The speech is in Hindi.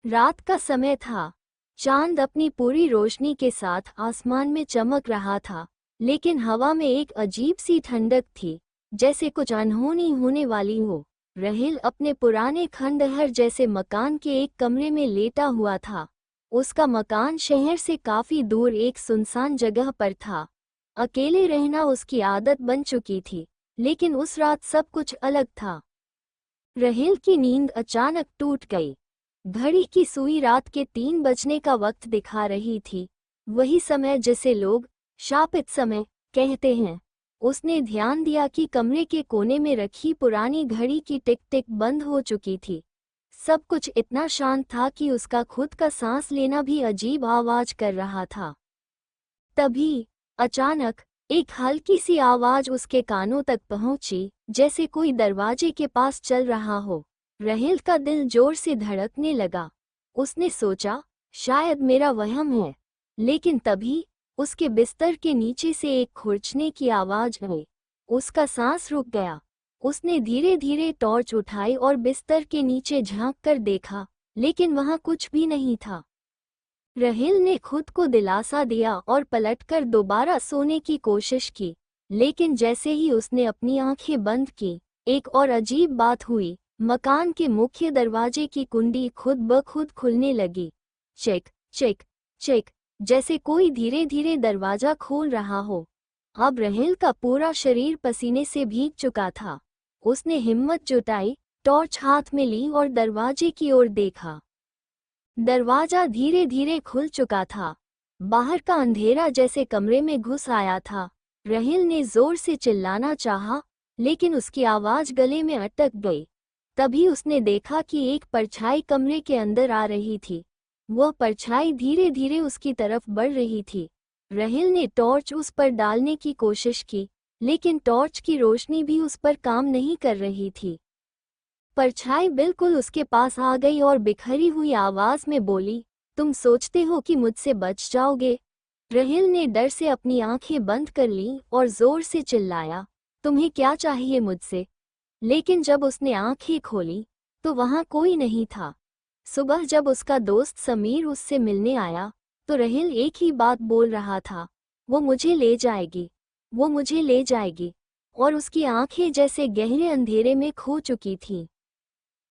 रात का समय था। चांद अपनी पूरी रोशनी के साथ आसमान में चमक रहा था, लेकिन हवा में एक अजीब सी ठंडक थी, जैसे कुछ अनहोनी होने वाली हो। राहिल अपने पुराने खंडहर जैसे मकान के एक कमरे में लेटा हुआ था। उसका मकान शहर से काफी दूर एक सुनसान जगह पर था। अकेले रहना उसकी आदत बन चुकी थी, लेकिन उस रात सब कुछ अलग था। राहिल की नींद अचानक टूट गई। घड़ी की सुई रात के 3 बजने का वक्त दिखा रही थी, वही समय जिसे लोग शापित समय कहते हैं। उसने ध्यान दिया कि कमरे के कोने में रखी पुरानी घड़ी की टिक टिक बंद हो चुकी थी। सब कुछ इतना शांत था कि उसका खुद का सांस लेना भी अजीब आवाज कर रहा था। तभी अचानक एक हल्की सी आवाज उसके कानों तक पहुंची, जैसे कोई दरवाजे के पास चल रहा हो। राहिल का दिल जोर से धड़कने लगा। उसने सोचा, शायद मेरा वहम है। लेकिन तभी उसके बिस्तर के नीचे से एक खुरचने की आवाज आई। उसका सांस रुक गया। उसने धीरे धीरे टॉर्च उठाई और बिस्तर के नीचे झांक कर देखा, लेकिन वहां कुछ भी नहीं था। राहिल ने खुद को दिलासा दिया और पलटकर दोबारा सोने की कोशिश की, लेकिन जैसे ही उसने अपनी आंखें बंद की, एक और अजीब बात हुई। मकान के मुख्य दरवाजे की कुंडी खुद ब खुद खुलने लगी। चिक चिक चिक, जैसे कोई धीरे धीरे दरवाजा खोल रहा हो। अब राहिल का पूरा शरीर पसीने से भीग चुका था। उसने हिम्मत जुटाई, टॉर्च हाथ में ली और दरवाजे की ओर देखा। दरवाजा धीरे धीरे खुल चुका था। बाहर का अंधेरा जैसे कमरे में घुस आया था। राहिल ने जोर से चिल्लाना चाहा, लेकिन उसकी आवाज गले में अटक गई। तभी उसने देखा कि एक परछाई कमरे के अंदर आ रही थी। वह परछाई धीरे धीरे उसकी तरफ बढ़ रही थी। राहिल ने टॉर्च उस पर डालने की कोशिश की, लेकिन टॉर्च की रोशनी भी उस पर काम नहीं कर रही थी। परछाई बिल्कुल उसके पास आ गई और बिखरी हुई आवाज में बोली, तुम सोचते हो कि मुझसे बच जाओगे? राहिल ने डर से अपनी आंखें बंद कर लीं और जोर से चिल्लाया, तुम्हें क्या चाहिए मुझसे? लेकिन जब उसने आंखें खोली, तो वहां कोई नहीं था। सुबह जब उसका दोस्त समीर उससे मिलने आया, तो राहिल एक ही बात बोल रहा था, वो मुझे ले जाएगी, वो मुझे ले जाएगी। और उसकी आंखें जैसे गहरे अंधेरे में खो चुकी थीं।